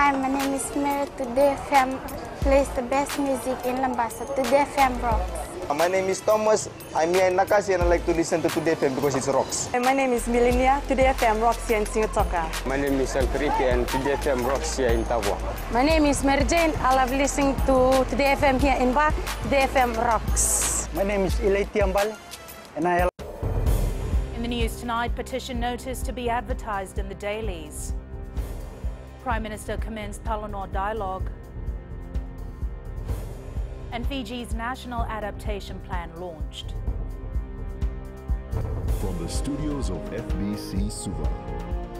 Hi, my name is Mary. Today FM plays the best music in Lambasa. Today FM rocks. My name is Thomas. I'm here in Nakasi and I like to listen to Today FM because it rocks. My name is Milenia. Today FM rocks here in Singatoka. My name is Alfriki and Today FM rocks here in Tabwa. My name is Mary Jane. I love listening to Today FM here in Ba. Today FM rocks. My name is Ilaiti Ambal and I love... In the news tonight, petition notice to be advertised in the dailies. Prime Minister commends Talanoa dialogue. And Fiji's national adaptation plan launched. From the studios of FBC Suva,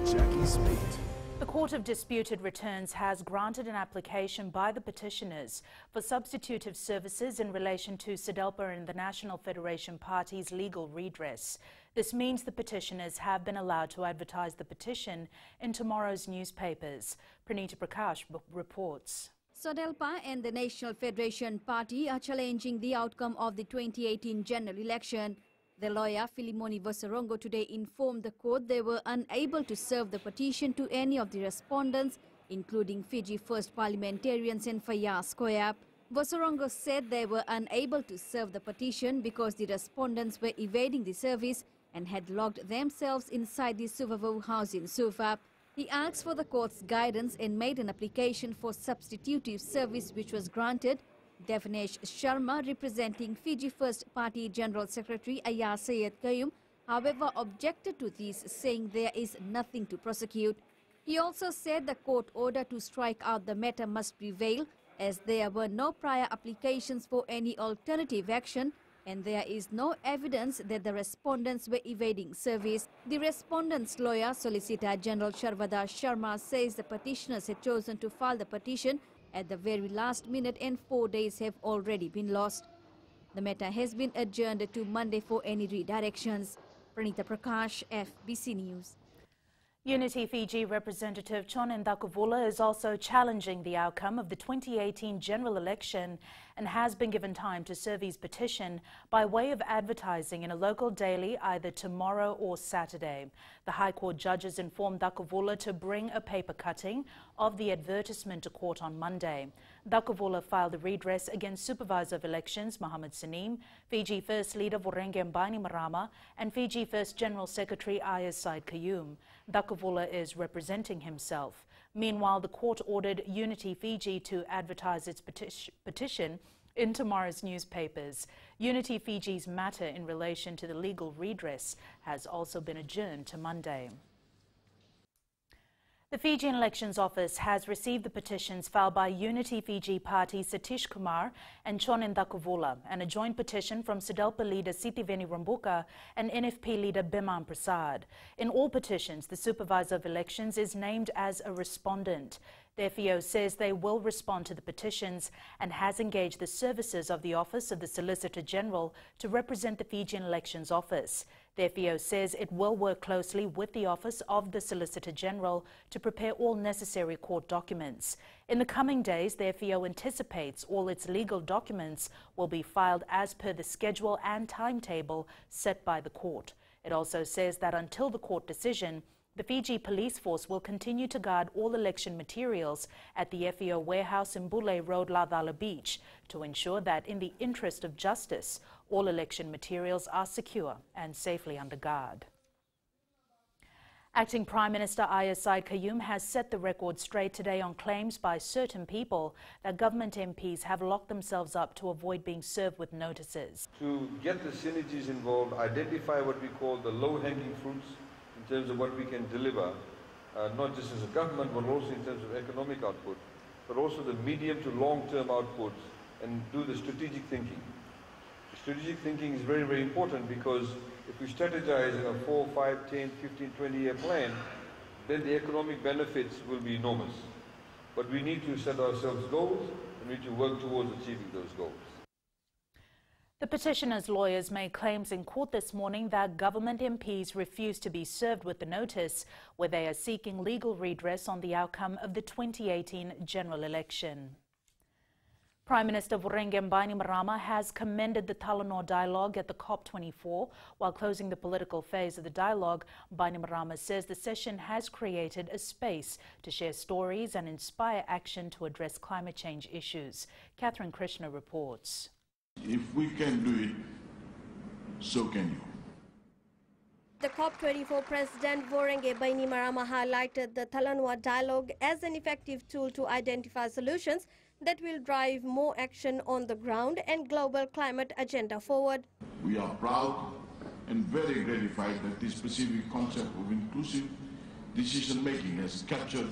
Jackie Smith. The Court of Disputed Returns has granted an application by the petitioners for substitutive services in relation to SEDELPA and the National Federation Party's legal redress. This means the petitioners have been allowed to advertise the petition in tomorrow's newspapers. Pranita Prakash reports. SEDELPA and the National Federation Party are challenging the outcome of the 2018 general election. The lawyer Filimoni Vosarongo today informed the court they were unable to serve the petition to any of the respondents, including Fiji First parliamentarians and Fayaz Koyap. Vosarongo said they were unable to serve the petition because the respondents were evading the service and had locked themselves inside the Suvavo house in Suva. He asked for the court's guidance and made an application for substitutive service which was granted. Devnesh Sharma, representing Fiji First Party General Secretary Ayar Sayed Kayum, however objected to this, saying there is nothing to prosecute. He also said the court order to strike out the matter must prevail as there were no prior applications for any alternative action and there is no evidence that the respondents were evading service. The respondents' lawyer, Solicitor General Sharvada Sharma, says the petitioners had chosen to file the petition at the very last minute and 4 days have already been lost. The matter has been adjourned to Monday for any redirections. Pranita Prakash, FBC News. Unity Fiji representative Chon Ndakuvula is also challenging the outcome of the 2018 general election and has been given time to serve his petition by way of advertising in a local daily either tomorrow or Saturday. The High Court judges informed Ndakuvula to bring a paper cutting of the advertisement to court on Monday. Ndakuvula filed a redress against Supervisor of Elections Mohammed Saneem, Fiji First Leader Vorenge Mbani Marama and Fiji First General Secretary Ayaz Said Kayum. Ndakuvula is representing himself. Meanwhile, the court ordered Unity Fiji to advertise its petition in tomorrow's newspapers. Unity Fiji's matter in relation to the legal redress has also been adjourned to Monday. The Fijian Elections Office has received the petitions filed by Unity Fiji Party Satish Kumar and Chon Ndakuvula and a joint petition from SEDELPA leader Sitiveni Rambuka and NFP leader Biman Prasad. In all petitions, the Supervisor of Elections is named as a respondent. The FEO says they will respond to the petitions and has engaged the services of the Office of the Solicitor General to represent the Fijian Elections Office. The FEO says it will work closely with the Office of the Solicitor General to prepare all necessary court documents. In the coming days, the FEO anticipates all its legal documents will be filed as per the schedule and timetable set by the court. It also says that until the court decision, the Fiji Police Force will continue to guard all election materials at the FEO warehouse in Bule Road, Lavala Beach to ensure that in the interest of justice, all election materials are secure and safely under guard. Acting Prime Minister Ayaz Said Kayum has set the record straight today on claims by certain people that government MPs have locked themselves up to avoid being served with notices. To get the synergies involved, identify what we call the low-hanging fruits in terms of what we can deliver, not just as a government, but also in terms of economic output, but also the medium to long-term outputs, and do the strategic thinking. Strategic thinking is very, very important because if we strategize in a 4, 5, 10, 15, 20-year plan, then the economic benefits will be enormous. But we need to set ourselves goals and we need to work towards achieving those goals. The petitioners' lawyers made claims in court this morning that government MPs refused to be served with the notice where they are seeking legal redress on the outcome of the 2018 general election. Prime Minister Vorenge Bainimarama has commended the Talanoa dialogue at the COP24. While closing the political phase of the dialogue, Bainimarama says the session has created a space to share stories and inspire action to address climate change issues. Catherine Krishna reports. If we can do it, so can you. The COP24 President Vorenge Bainimarama highlighted the Talanoa dialogue as an effective tool to identify solutions that will drive more action on the ground and global climate agenda forward. We are proud and very gratified that this specific concept of inclusive decision-making has captured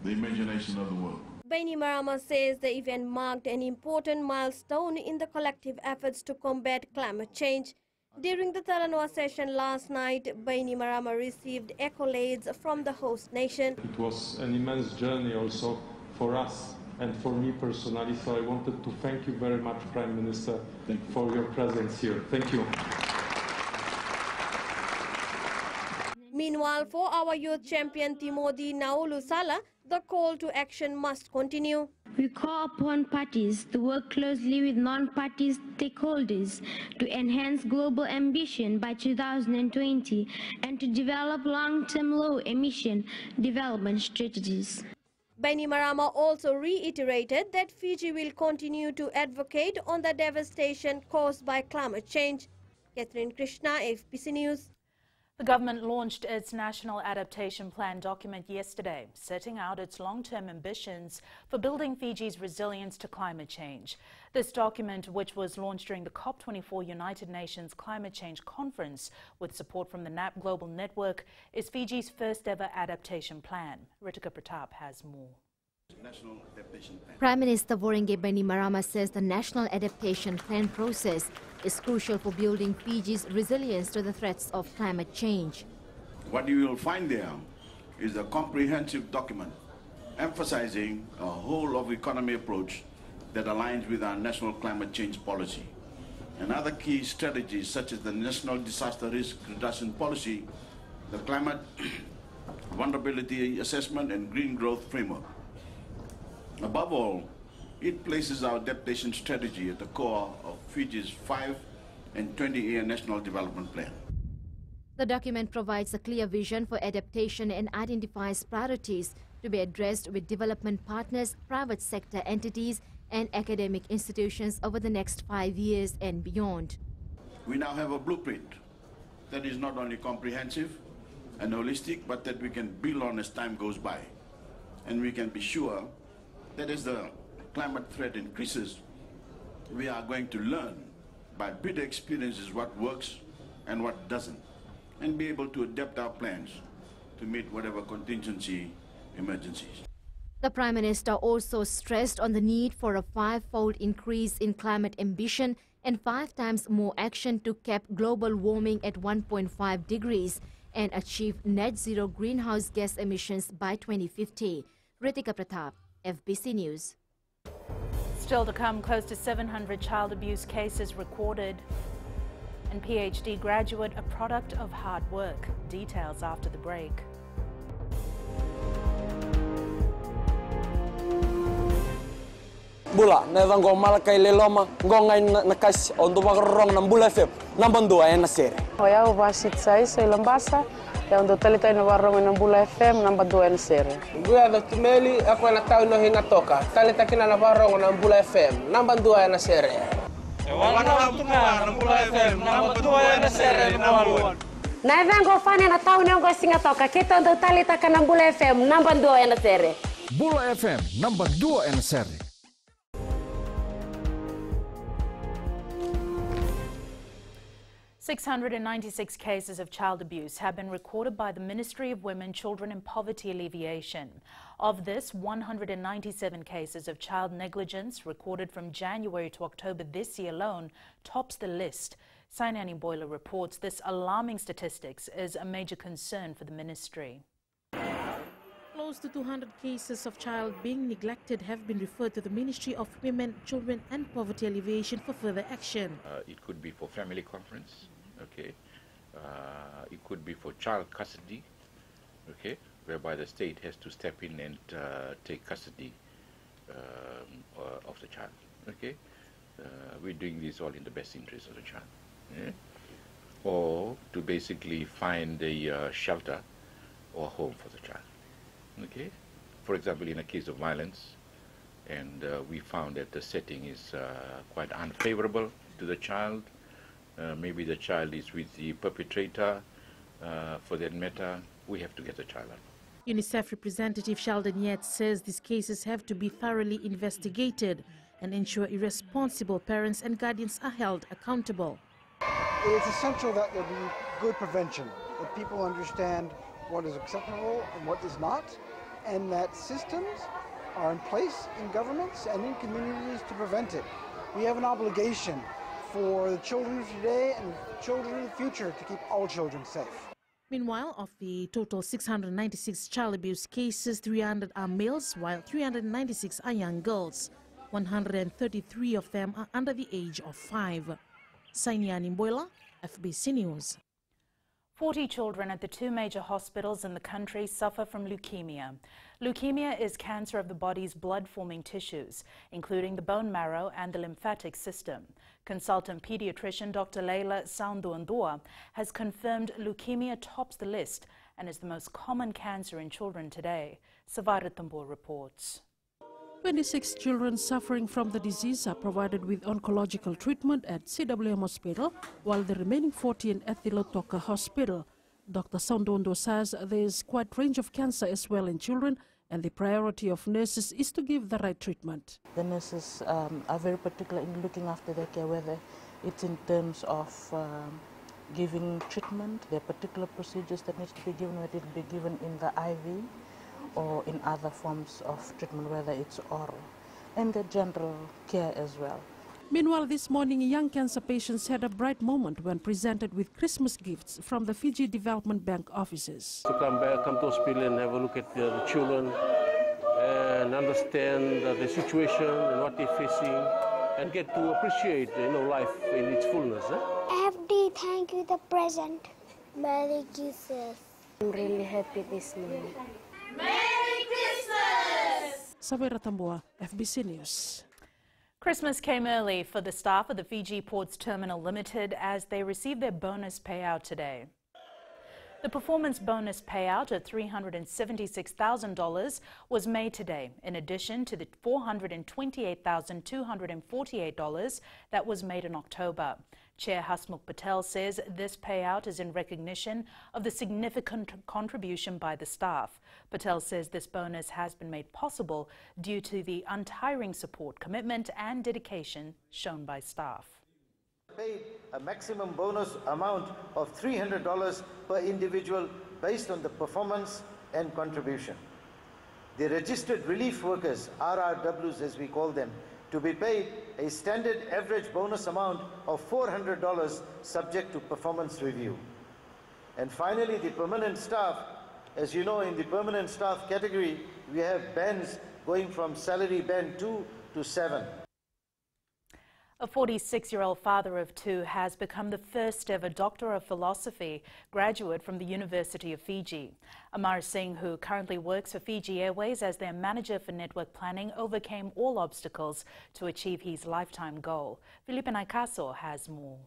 the imagination of the world. Bainimarama says the event marked an important milestone in the collective efforts to combat climate change. During the Talanoa session last night, Bainimarama received accolades from the host nation. It was an immense journey also for us and for me personally, so I wanted to thank you very much, Prime Minister, for your presence here. Thank you. Meanwhile, for our youth champion Timothy Naulusala, the call to action must continue. We call upon parties to work closely with non-party stakeholders to enhance global ambition by 2020 and to develop long-term low-emission development strategies. Bainimarama also reiterated that Fiji will continue to advocate on the devastation caused by climate change. Catherine Krishna, FBC News. The government launched its National Adaptation Plan document yesterday, setting out its long-term ambitions for building Fiji's resilience to climate change. This document, which was launched during the COP24 United Nations Climate Change Conference with support from the NAP Global Network, is Fiji's first ever adaptation plan. Ritika Pratap has more. Prime Minister Vorenge Bainimarama says the National Adaptation Plan process is crucial for building Fiji's resilience to the threats of climate change. What you will find there is a comprehensive document emphasizing a whole of economy approach that aligns with our national climate change policy and other key strategies such as the National Disaster Risk Reduction Policy, the Climate Vulnerability Assessment and Green Growth Framework. Above all, it places our adaptation strategy at the core of Fiji's 5- and 20-year National Development Plan. The document provides a clear vision for adaptation and identifies priorities to be addressed with development partners, private sector entities, and academic institutions over the next 5 years and beyond. We now have a blueprint that is not only comprehensive and holistic, but that we can build on as time goes by. And we can be sure that as the climate threat increases, we are going to learn by bitter experiences what works and what doesn't, and be able to adapt our plans to meet whatever contingency emergencies. The Prime Minister also stressed on the need for a 5-fold increase in climate ambition and 5 times more action to cap global warming at 1.5 degrees and achieve net zero greenhouse gas emissions by 2050. Ritika Pratap, FBC News. Still to come, close to 700 child abuse cases recorded. And PhD graduate, a product of hard work. Details after the break. Bula, nevang go malakai leloma, ngongai nakas untuk makarong ng Bula FM, nambang 2 na sere. Hoya ubasit sai lambasa, ya untuk talita ina warong ng Bula FM nambang 2 na sere. Gua do tumeli ako na tao no hinga toka, talita kina na warong ng Bula FM, nambang 2 na sere. Wala na tunga ng Bula FM, nambang 2 na sere naman. Nevang go fane na tao no go singa toka, kita untuk talita ka ng Bula FM nambang 2 na sere. Bula FM nambang 2 na sere. 696 cases of child abuse have been recorded by the Ministry of Women, Children and Poverty Alleviation. Of this, 197 cases of child negligence recorded from January to October this year alone tops the list. Sainani Boiler reports this alarming statistics is a major concern for the ministry. Close to 200 cases of child being neglected have been referred to the Ministry of Women, Children and Poverty Alleviation for further action. It could be for family conference, okay. It could be for child custody, okay, whereby the state has to step in and take custody of the child, okay, we're doing this all in the best interest of the child. Yeah? Or to basically find a shelter or home for the child. Okay? For example, in a case of violence, and we found that the setting is quite unfavorable to the child. Maybe the child is with the perpetrator. For that matter, we have to get the child out. UNICEF representative Sheldon Yates says these cases have to be thoroughly investigated and ensure irresponsible parents and guardians are held accountable. It's essential that there be good prevention, that people understand what is acceptable and what is not, and that systems are in place in governments and in communities to prevent it. We have an obligation for the children of today and children of the future to keep all children safe. Meanwhile, of the total 696 child abuse cases, 300 are males, while 396 are young girls. 133 of them are under the age of 5. Sainiani Mboila, FBC News. 40 children at the 2 major hospitals in the country suffer from leukemia. Leukemia is cancer of the body's blood-forming tissues, including the bone marrow and the lymphatic system. Consultant pediatrician Dr. Leila Saunduandua has confirmed leukemia tops the list and is the most common cancer in children today. Savara Tambor reports. 26 children suffering from the disease are provided with oncological treatment at CWM Hospital, while the remaining 40 at Ethilotoka Hospital. Dr. Saundondo says there is quite a range of cancer as well in children, and the priority of nurses is to give the right treatment. The nurses are very particular in looking after their care, whether it's in terms of giving treatment. There are particular procedures that need to be given, whether it be given in the IV or in other forms of treatment, whether it's oral, and the general care as well. Meanwhile, this morning, young cancer patients had a bright moment when presented with Christmas gifts from the Fiji Development Bank offices. To come to hospital and have a look at the children and understand the situation and what they're facing, and get to appreciate, life in its fullness. FD, thank you the present. Merry Christmas. I'm really happy this morning. Merry Christmas! Savera Tamboa, FBC News. Christmas came early for the staff of the Fiji Ports Terminal Limited as they received their bonus payout today. The performance bonus payout of $376,000 was made today, in addition to the $428,248 that was made in October. Chair Hasmukh Patel says this payout is in recognition of the significant contribution by the staff. Patel says this bonus has been made possible due to the untiring support, commitment and dedication shown by staff. Paid a maximum bonus amount of $300 per individual based on the performance and contribution. The registered relief workers, RRWs as we call them, to be paid a standard average bonus amount of $400 subject to performance review. And finally, the permanent staff, as you know, in the permanent staff category, we have bands going from salary band 2 to 7. A 46-year-old father of 2 has become the first ever Doctor of Philosophy graduate from the University of Fiji. Amar Singh, who currently works for Fiji Airways as their manager for network planning, overcame all obstacles to achieve his lifetime goal. Felipe Naikaso has more.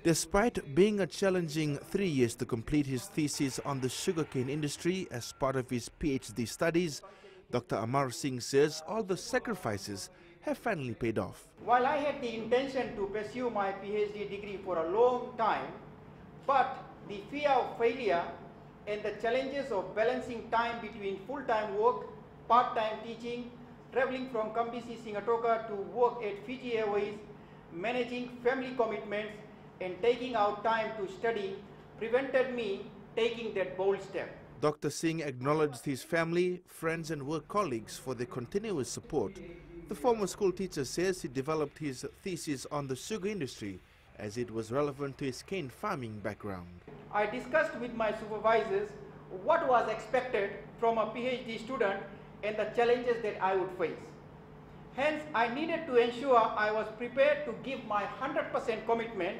Despite being a challenging 3 years to complete his thesis on the sugarcane industry as part of his PhD studies, Dr. Amar Singh says all the sacrifices have finally paid off. While I had the intention to pursue my PhD degree for a long time, but the fear of failure and the challenges of balancing time between full-time work, part-time teaching, traveling from Kambisi, Singatoka to work at Fiji Airways, managing family commitments and taking out time to study prevented me taking that bold step. Dr. Singh acknowledged his family, friends and work colleagues for their continuous support. The former school teacher says he developed his thesis on the sugar industry as it was relevant to his cane farming background. I discussed with my supervisors what was expected from a PhD student and the challenges that I would face. Hence, I needed to ensure I was prepared to give my 100% commitment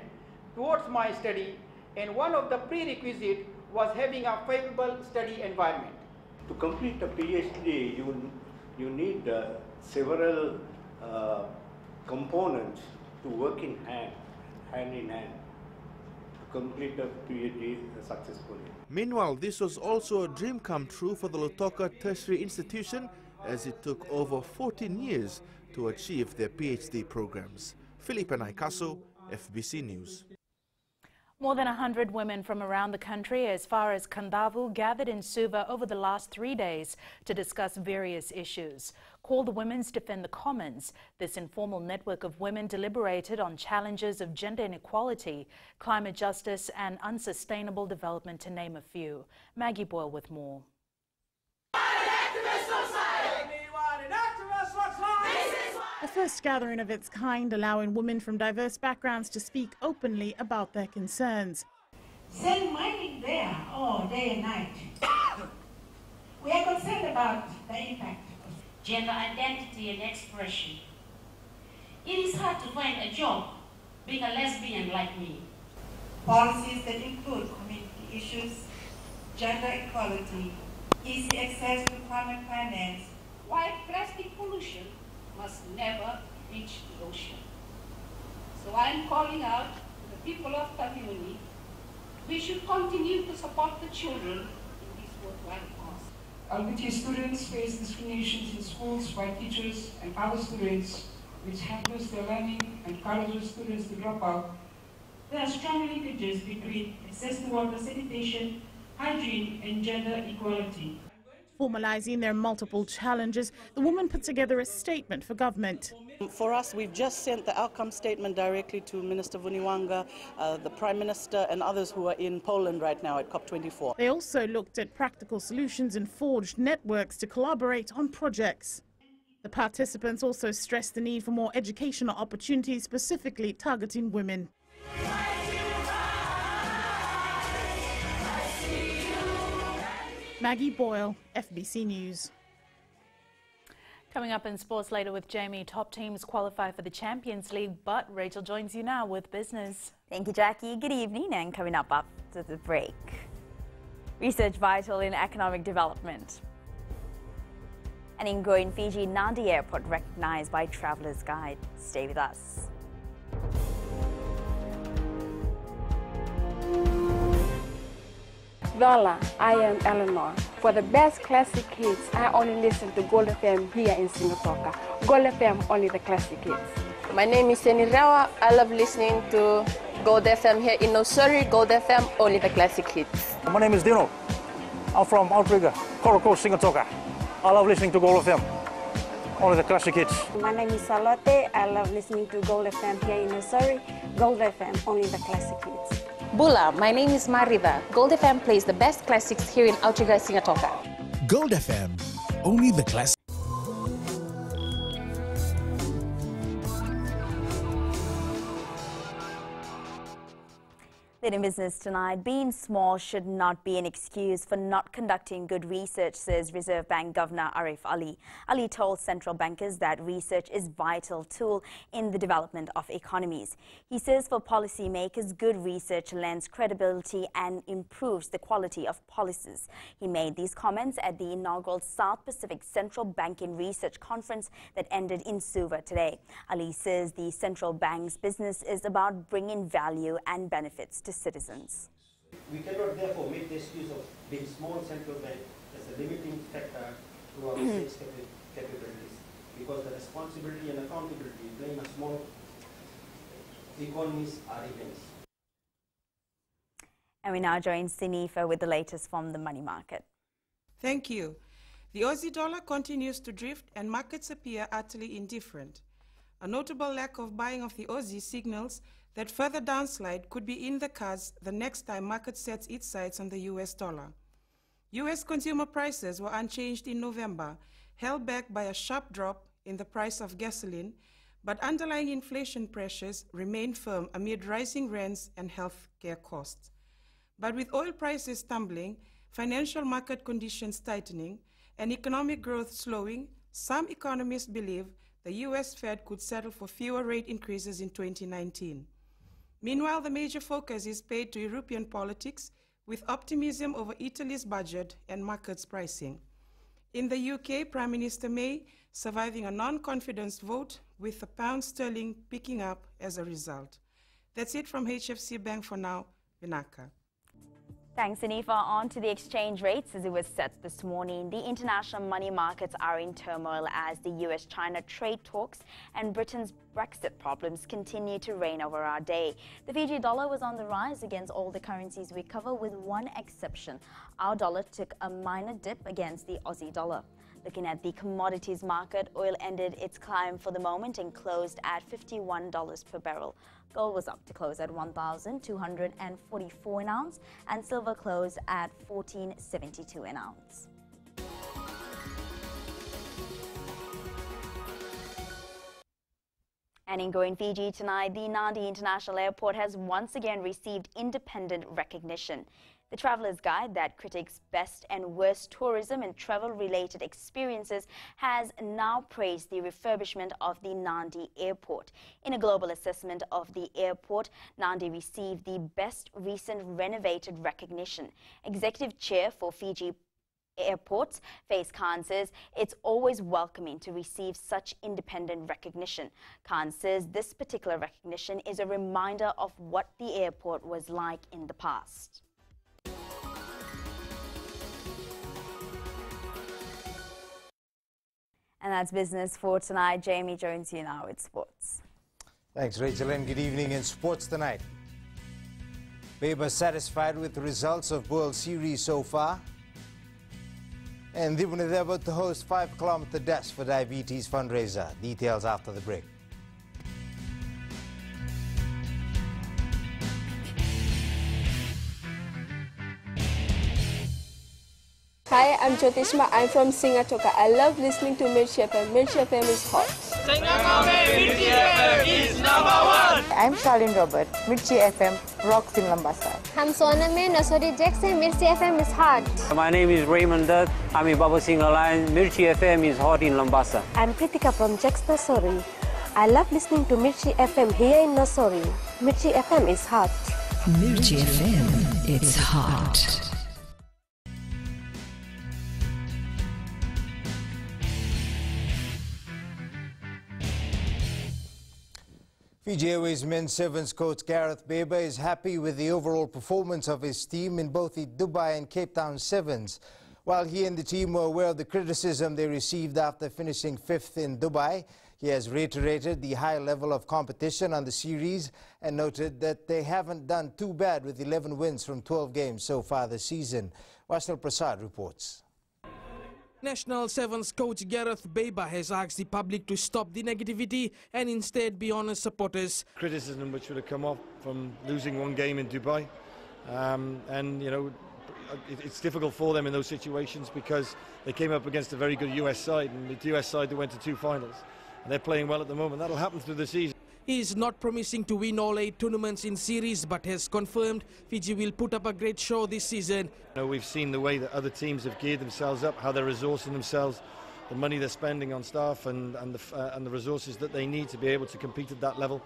towards my study, and one of the prerequisites was having a favorable study environment. To complete a PhD, you need several component to work in hand in hand, to complete the PhD successfully. Meanwhile, this was also a dream come true for the Lautoka Tertiary Institution, as it took over 14 years to achieve their PhD programs. Philippe Naikaso, FBC News. More than 100 women from around the country, as far as Kandavu, gathered in Suva over the last 3 days to discuss various issues. Called the Women's Defend the Commons, this informal network of women deliberated on challenges of gender inequality, climate justice and unsustainable development, to name a few. Maggie Boyle with more. The first gathering of its kind, allowing women from diverse backgrounds to speak openly about their concerns. Send money there all day and night. We are concerned about the impact of gender identity and expression. It is hard to find a job being a lesbian like me. Policies that include community issues, gender equality, easy access to climate finance, while plastic pollution must never reach the ocean. So I'm calling out to the people of Kamuni. We should continue to support the children in this worthwhile cause. LBT students face discriminations in schools by teachers and other students, which hampers their learning and encourages students to drop out. There are strong linkages between access to water, sanitation, hygiene, and gender equality. Formalising their multiple challenges, the women put together a statement for government. For us, we've just sent the outcome statement directly to Minister Vuniwanga, the Prime Minister and others who are in Poland right now at COP24. They also looked at practical solutions and forged networks to collaborate on projects. The participants also stressed the need for more educational opportunities, specifically targeting women. Maggie Boyle, FBC News. Coming up in sports later with Jamie, top teams qualify for the Champions League, but Rachel joins you now with business. Thank you, Jackie. Good evening, and coming up after the break. Research vital in economic development. And in growing Fiji, Nadi Airport recognized by Traveller's Guide. Stay with us. Lola, I am Eleanor. For the best classic hits, I only listen to Gold FM here in Singapore. Gold FM, only the classic hits. My name is Seni Rawa. I love listening to Gold FM here in Nosuri. Gold FM, only the classic hits. My name is Dino. I'm from Outrigger, Coral Coast, Singapore. I love listening to Gold FM, only the classic hits. My name is Salote. I love listening to Gold FM here in Nosuri. Gold FM, only the classic hits. Bula, my name is Marida. Gold FM plays the best classics here in Outrigger, Singapore. Gold FM, only the classics. In business tonight, being small should not be an excuse for not conducting good research, says Reserve Bank Governor Arif Ali. Ali told central bankers that research is a vital tool in the development of economies. He says for policymakers, good research lends credibility and improves the quality of policies. He made these comments at the inaugural South Pacific Central Banking Research Conference that ended in Suva today. Ali says the central bank's business is about bringing value and benefits to citizens. We cannot therefore make the excuse of being small central bank as a limiting factor to our state's capabilities, because the responsibility and accountability playing a small economies are immense. And we now join Sinifa with the latest from the money market. Thank you. The Aussie dollar continues to drift and markets appear utterly indifferent. A notable lack of buying of the Aussie signals that further downslide could be in the cards the next time market sets its sights on the US dollar. US consumer prices were unchanged in November, held back by a sharp drop in the price of gasoline, but underlying inflation pressures remain firm amid rising rents and healthcare costs. But with oil prices tumbling, financial market conditions tightening, and economic growth slowing, some economists believe the US Fed could settle for fewer rate increases in 2019. Meanwhile, the major focus is paid to European politics, with optimism over Italy's budget and markets pricing. In the UK, Prime Minister May surviving a non-confidence vote with the pound sterling picking up as a result. That's it from HFC Bank for now. Vinaka. Thanks, Anifa. On to the exchange rates as it was set this morning. The international money markets are in turmoil as the US-China trade talks and Britain's Brexit problems continue to reign over our day. The Fiji dollar was on the rise against all the currencies we cover, with one exception. Our dollar took a minor dip against the Aussie dollar. Looking at the commodities market, oil ended its climb for the moment and closed at $51 per barrel. Gold was up to close at $1,244 an ounce, and silver closed at $14.72 an ounce. And in going Fiji tonight, the Nadi International Airport has once again received independent recognition. The Traveller's Guide that critiques best and worst tourism and travel-related experiences has now praised the refurbishment of the Nadi Airport. In a global assessment of the airport, Nadi received the best recent renovated recognition. Executive Chair for Fiji Airports, Faith Khan, says it's always welcoming to receive such independent recognition. Khan says this particular recognition is a reminder of what the airport was like in the past. And that's business for tonight. Jamie Jones, you now with sports. Thanks, Rachel, and good evening in sports tonight. Weber satisfied with the results of World Series so far. And they're about to host 5-kilometer dash for diabetes fundraiser. Details after the break. Hi, I'm Jyotishma. I'm from Singatoka. I love listening to Mirchi FM. Mirchi FM is hot. Mirchi FM is #1. I'm Charlene Robert. Mirchi FM rocks in Lambasa. I'm Soname Nasori Jackson. Mirchi FM is hot. My name is Raymond Dutt. I'm in Baba Singh Alliance. Mirchi FM is hot in Lambasa. I'm Kritika from Jax Nasori. I love listening to Mirchi FM here in Nasori. Mirchi FM is hot. Mirchi FM, it's hot. Fiji Airways men's sevens coach Gareth Baber is happy with the overall performance of his team in both the Dubai and Cape Town sevens. While he and the team were aware of the criticism they received after finishing 5th in Dubai, he has reiterated the high level of competition on the series and noted that they haven't done too bad with 11 wins from 12 games so far this season. Vaishnav Prasad reports. National Sevens coach Gareth Baber has asked the public to stop the negativity and instead be honest supporters. Criticism which would have come off from losing one game in Dubai, and you know, it's difficult for them in those situations because they came up against a very good US side, and the US side that went to 2 finals, and they're playing well at the moment. That'll happen through the season. He is not promising to win all 8 tournaments in series, but has confirmed Fiji will put up a great show this season. You know, we've seen the way that other teams have geared themselves up, how they're resourcing themselves, the money they're spending on staff and the resources that they need to be able to compete at that level,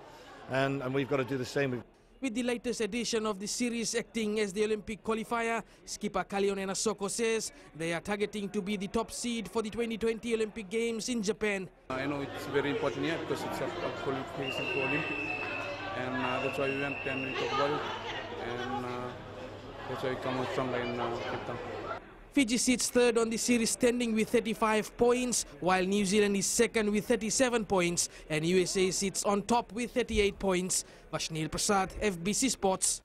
and we've got to do the same. With the latest edition of the series acting as the Olympic qualifier, skipper Kalione Nasoko says they are targeting to be the top seed for the 2020 Olympic Games in Japan. I know it's very important here because it's a qualification for Olympic, and that's why we went and we talked about it, and that's why we come out stronger in Cape Town. Fiji sits 3rd on the series standing with 35 points, while New Zealand is 2nd with 37 points, and USA sits on top with 38 points. Vaishnav Prasad, FBC Sports.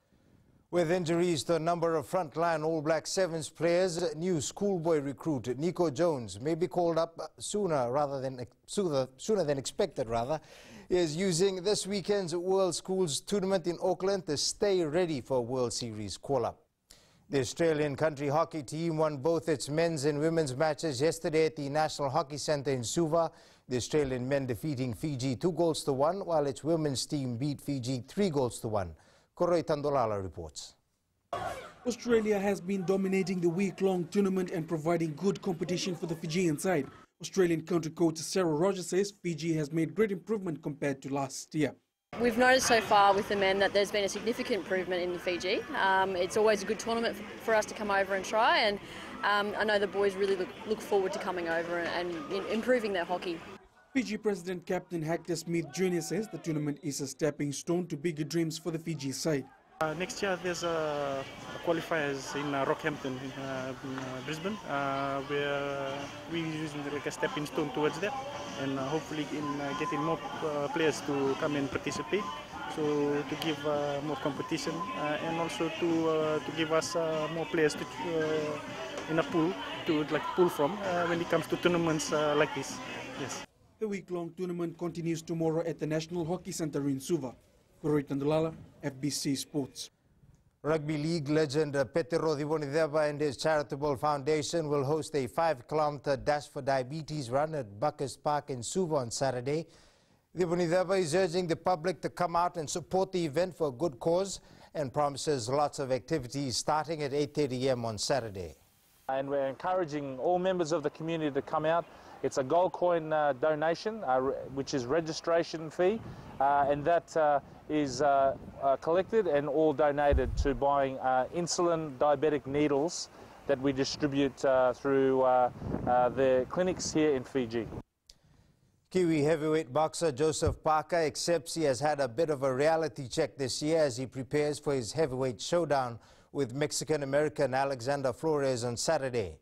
With injuries to a number of frontline All Black Sevens players, new schoolboy recruit Nico Jones may be called up sooner than expected. Is using this weekend's World Schools Tournament in Auckland to stay ready for a World Series call-up. The Australian country hockey team won both its men's and women's matches yesterday at the National Hockey Centre in Suva. The Australian men defeating Fiji 2-1, while its women's team beat Fiji 3-1. Koroi Tandolala reports. Australia has been dominating the week-long tournament and providing good competition for the Fijian side. Australian country coach Sarah Rogers says Fiji has made great improvement compared to last year. We've noticed so far with the men that there's been a significant improvement in Fiji. It's always a good tournament for us to come over and try, and I know the boys really look forward to coming over and improving their hockey. Fiji President Captain Hector Smith Jr. says the tournament is a stepping stone to bigger dreams for the Fiji side. Next year there's a qualifiers in Rockhampton, in Brisbane, where we're using like a stepping stone towards that, and hopefully in getting more players to come and participate, so to give more competition and also to give us more players to in a pool to pull from when it comes to tournaments like this. Yes. The week-long tournament continues tomorrow at the National Hockey Centre in Suva. Tandulala, FBC Sports. Rugby League legend Petero Divonideva and his charitable foundation will host a 5-kilometer Dash for Diabetes run at Buckers Park in Suva on Saturday. Divonideva is urging the public to come out and support the event for a good cause and promises lots of activities starting at 8:30 a.m. on Saturday. And we're encouraging all members of the community to come out. It's a gold coin donation, which is registration fee, and that is collected and all donated to buying insulin diabetic needles that we distribute through the clinics here in Fiji. Kiwi heavyweight boxer Joseph Parker accepts he has had a bit of a reality check this year as he prepares for his heavyweight showdown with Mexican-American Alexander Flores on Saturday.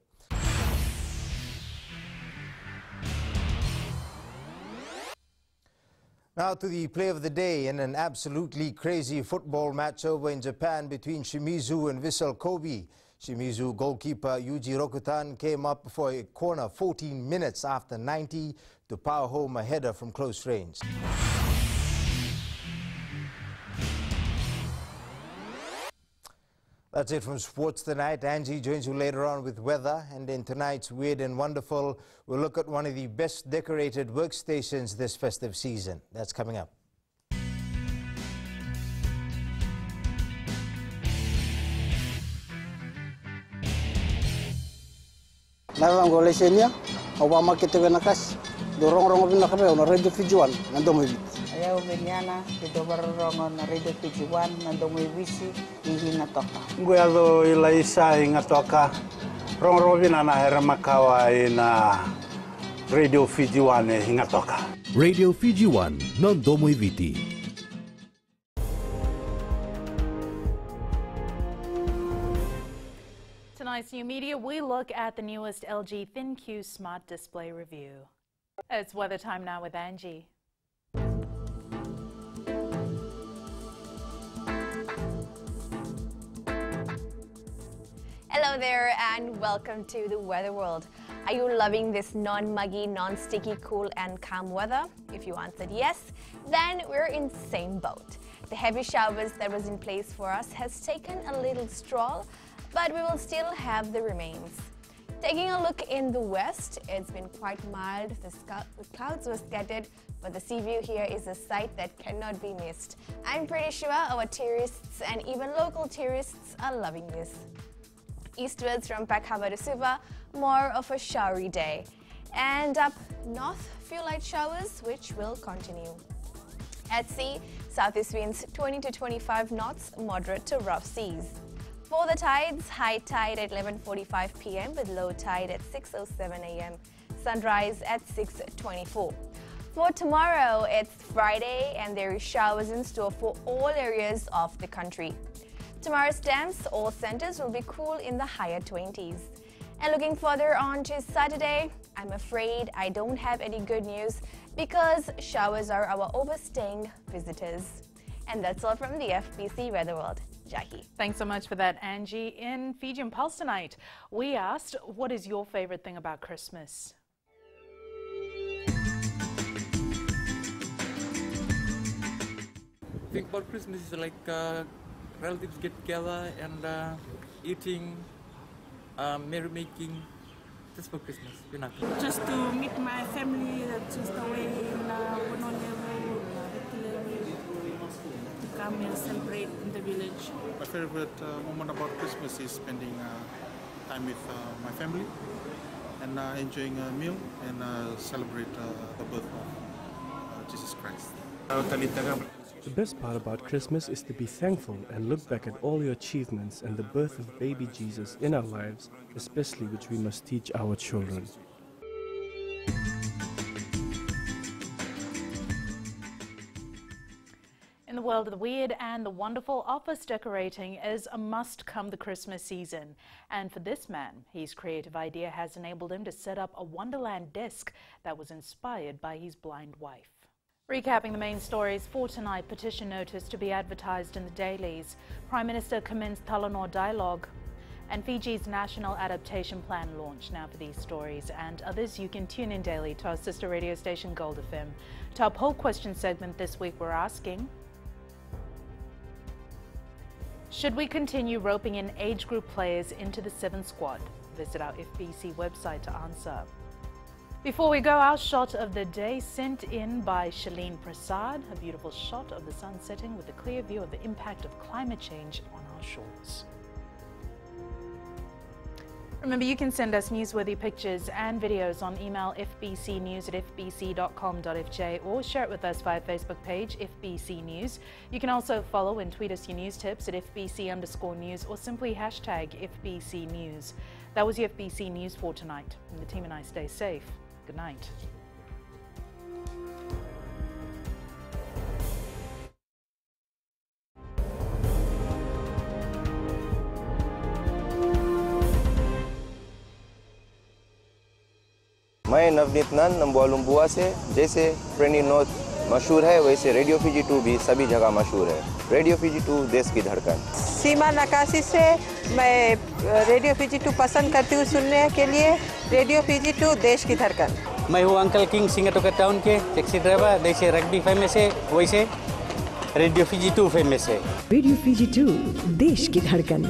Now to the play of the day in an absolutely crazy football match over in Japan between Shimizu and Vissel Kobe. Shimizu goalkeeper Yuji Rokutan came up for a corner 14 minutes after 90 to power home a header from close range. That's it from sports tonight. Angie joins you later on with weather, and in tonight's Weird and Wonderful, we'll look at one of the best decorated workstations this festive season. That's coming up. Narang golesenia, Obama kita nakas, dorong bina kape, on radio Fijuan, nandong wibit. Ayaw binyana, dito barongon na radio Fijuan, nandong wibisi, hinatoka. Guado ilaisa hingatoka, rong bina na heramakawa ina radio Fijuan hingatoka. Radio Fijuan, nandong wibiti. Tonight's New Media, we look at the newest LG ThinQ Smart Display review. It's weather time now with Angie. Hello there and welcome to the Weather World. Are you loving this non-muggy, non-sticky, cool and calm weather? If you answered yes, then we're in the same boat. The heavy showers that was in place for us has taken a little stroll, but we will still have the remains. Taking a look in the west, it's been quite mild. The clouds were scattered, but the sea view here is a sight that cannot be missed. I'm pretty sure our tourists and even local tourists are loving this. Eastwards from Peck Harbour to Suva, more of a showery day. And up north, few light showers, which will continue. At sea, southeast winds 20 to 25 knots, moderate to rough seas. For the tides, high tide at 11:45 p.m. with low tide at 6:07 a.m. Sunrise at 6:24. For tomorrow, it's Friday and there is showers in store for all areas of the country. Tomorrow's temps, all centers will be cool in the higher 20s. And looking further on to Saturday, I'm afraid I don't have any good news because showers are our overstaying visitors. And that's all from the FBC Weather World. Jackie. Thanks so much for that, Angie. In Fijian Pulse tonight, we asked, what is your favorite thing about Christmas? I think about Christmas is like relatives get together and eating, merrymaking. Just for Christmas, you know. Just to meet my family, just away in to come and celebrate in the village. My favorite moment about Christmas is spending time with my family and enjoying a meal and celebrate the birth of Jesus Christ. The best part about Christmas is to be thankful and look back at all your achievements and the birth of baby Jesus in our lives, especially which we must teach our children. In the world of the weird and the wonderful, office decorating is a must come the Christmas season. And for this man, his creative idea has enabled him to set up a Wonderland desk that was inspired by his blind wife. Recapping the main stories for tonight, petition notice to be advertised in the dailies. Prime Minister commends Talanoa dialogue. And Fiji's national adaptation plan launched. Now for these stories and others, you can tune in daily to our sister radio station Gold FM. To our poll question segment this week, we're asking, should we continue roping in age group players into the 7th squad? Visit our FBC website to answer. Before we go, our shot of the day sent in by Shalene Prasad, a beautiful shot of the sun setting with a clear view of the impact of climate change on our shores. Remember, you can send us newsworthy pictures and videos on email fbcnews@fbc.com.fj or share it with us via Facebook page FBC News. You can also follow and tweet us your news tips at FBC_news or simply hashtag FBC News. That was your FBC News for tonight. And the team and I stay safe. Good night. मैं नवनीत नंद नंबुआ से। जैसे प्रेनी note मशहूर है वैसे radio Fiji 2 भी सभी जगह मशहूर है। रेडियो फीजी 2 देश की धड़कन। सीमा नकाशी से मैं रेडियो फीजी 2 पसंद करती हूँ सुनने के लिए। रेडियो फीजी 2 देश की धड़कन। मैं हूँ अंकल किंग सिंगाटोका टाउन के टैक्सी ड्राइवर। जैसे रग्बी फेमस है वैसे रेडियो फीजी 2 फेमस है। रेडियो फीजी 2 देश की धड़कन।